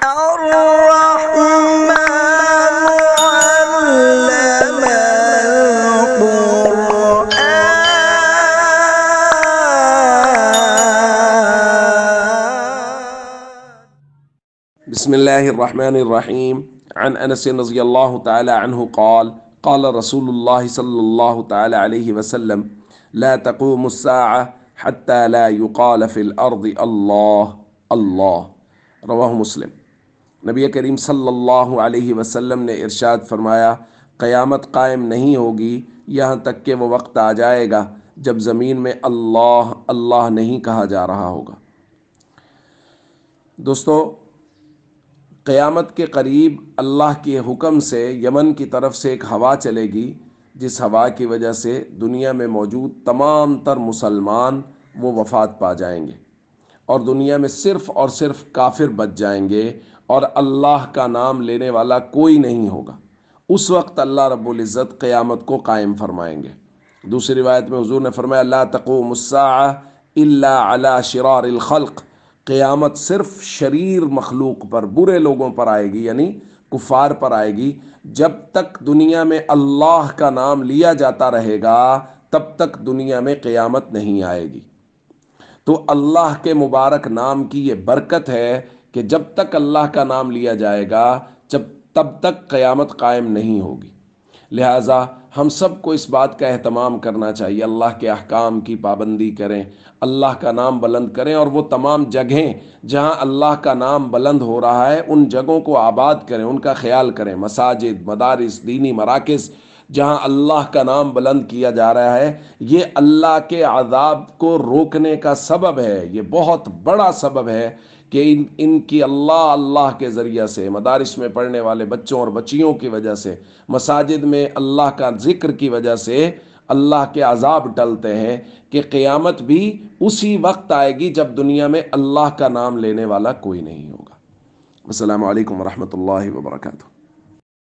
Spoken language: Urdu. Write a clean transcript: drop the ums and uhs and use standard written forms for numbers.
الرحمن علم بسم الله الرحمن الرحيم. عن أنس رضي الله تعالى عنه قال قال رسول الله صلى الله تعالى عليه وسلم لا تقوم الساعة حتى لا يقال في الأرض الله الله. رواہ مسلم. نبی کریم صلی اللہ علیہ وسلم نے ارشاد فرمایا قیامت قائم نہیں ہوگی یہاں تک کہ وہ وقت آ جائے گا جب زمین میں اللہ اللہ نہیں کہا جا رہا ہوگا۔ دوستو، قیامت کے قریب اللہ کے حکم سے یمن کی طرف سے ایک ہوا چلے گی، جس ہوا کی وجہ سے دنیا میں موجود تمام تر مسلمان وہ وفات پا جائیں گے اور دنیا میں صرف اور صرف کافر بچ جائیں گے اور اللہ کا نام لینے والا کوئی نہیں ہوگا۔ اس وقت اللہ رب العزت قیامت کو قائم فرمائیں گے۔ دوسری روایت میں حضور نے فرمایا لا تقوم الساعة الا على شرار الخلق، قیامت صرف شریر مخلوق پر، برے لوگوں پر آئے گی، یعنی کفار پر آئے گی۔ جب تک دنیا میں اللہ کا نام لیا جاتا رہے گا تب تک دنیا میں قیامت نہیں آئے گی۔ تو اللہ کے مبارک نام کی یہ برکت ہے کہ جب تک اللہ کا نام لیا جائے گا تب تک قیامت قائم نہیں ہوگی۔ لہٰذا ہم سب کو اس بات کا اہتمام کرنا چاہیے، اللہ کے احکام کی پابندی کریں، اللہ کا نام بلند کریں، اور وہ تمام جگہیں جہاں اللہ کا نام بلند ہو رہا ہے ان جگہوں کو آباد کریں، ان کا خیال کریں۔ مساجد، مدارس، دینی مراکز جہاں اللہ کا نام بلند کیا جا رہا ہے، یہ اللہ کے عذاب کو روکنے کا سبب ہے، یہ بہت بڑا سبب ہے کہ ان کی اللہ کے ذریعہ سے، مدارس میں پڑھنے والے بچوں اور بچیوں کی وجہ سے، مساجد میں اللہ کا ذکر کی وجہ سے اللہ کے عذاب ٹلتے ہیں، کہ قیامت بھی اسی وقت آئے گی جب دنیا میں اللہ کا نام لینے والا کوئی نہیں ہوگا۔ السلام علیکم ورحمۃ اللہ وبرکاتہ۔